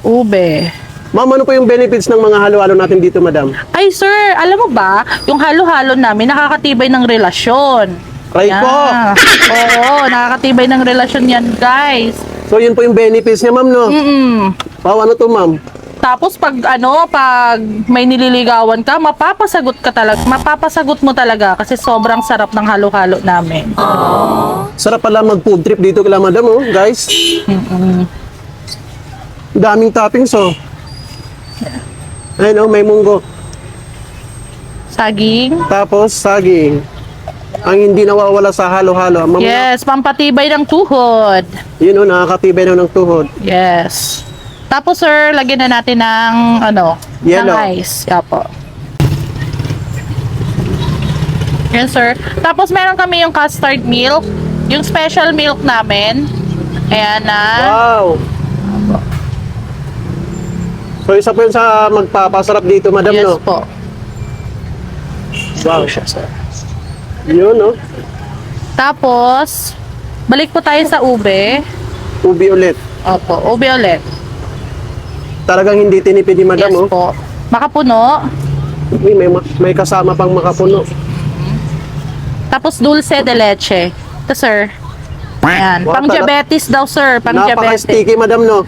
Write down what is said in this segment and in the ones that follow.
ube. Ma'am, ano po yung benefits ng mga halo-halo natin dito, madam? Ay sir, alam mo ba, yung halo-halo namin nakakatibay ng relasyon. Aray ko! Oo, nakakatibay ng relasyon yan, guys. So, yun po yung benefits niya, ma'am, no? Wow, ano to, ma'am? Tapos pag may nililigawan ka, mapapasagot mo talaga kasi sobrang sarap ng halo-halo namin. Sarap pala mag-food trip dito kila madam, oh, guys. Daming toppings, oh. Ayun, oh, may munggo. Saging. Tapos, saging. Ang hindi nawawala sa halo-halo. Yes, pampatibay ng tuhod. Yun, oh, nakakatibay na ng tuhod. Yes. Tapos sir, lagyan na natin ng Yellow. ng ice. Yapo. Yan sir. Tapos meron kami yung custard milk. Yung special milk namin. Ayan na. Wow! So, isa po yun sa magpapasarap dito, madam, Yes no? po. Wow. Siya, sir. Yun, no? Tapos, balik po tayo sa ube. Ubi ulit. Opo, ube ulit. Talagang hindi tinipid ni madam, Yes oh. po. Makapuno. Uy, may kasama pang makapuno. Tapos dulce de leche. Ito sir. Ayan. Wow, Pang-diabetes daw sir. Pang-diabetes. Napaka-sticky, madam, no?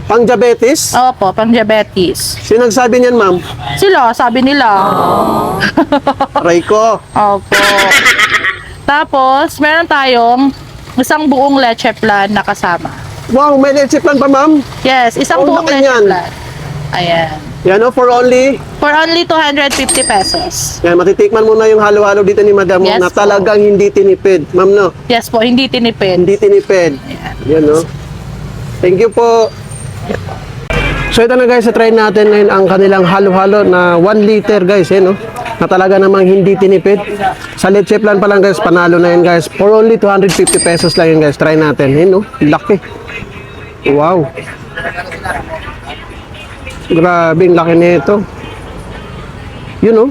Pang-diabetes? Opo, pang-diabetes. Sino nagsabi niyan, ma'am? Sila, sabi nila. Aray ko. Opo. Tapos, meron tayong isang buong leche plan na kasama. Wow, may leche plan pa, ma'am? Yes, isang Ang buong laki leche niyan. plan. Ayan. Yan, no? For only... For only 250 pesos. Yan, matitikman muna yung halo-halo dito ni madam, Yes na po. talagang hindi tinipid. Ma'am, no? Yes po, hindi tinipid. Hindi tinipid. Ayan. Yan, no? Thank you po. So ito na guys, try natin ngayon ang kanilang halo-halo na 1 liter guys, no? Na talaga namang hindi tinipid. Sa leche plan pa lang guys, panalo na yan guys. For only 250 pesos lang yun guys. Try natin. Yun, no? Laki. Wow. Grabe, ang laki nito. Yun, no?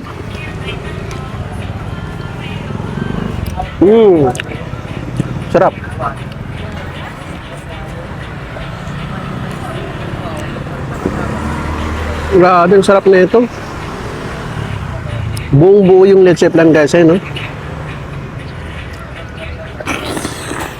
Sarap. Grabe, ang sarap na ito. Buong buo yung leche plan guys, no?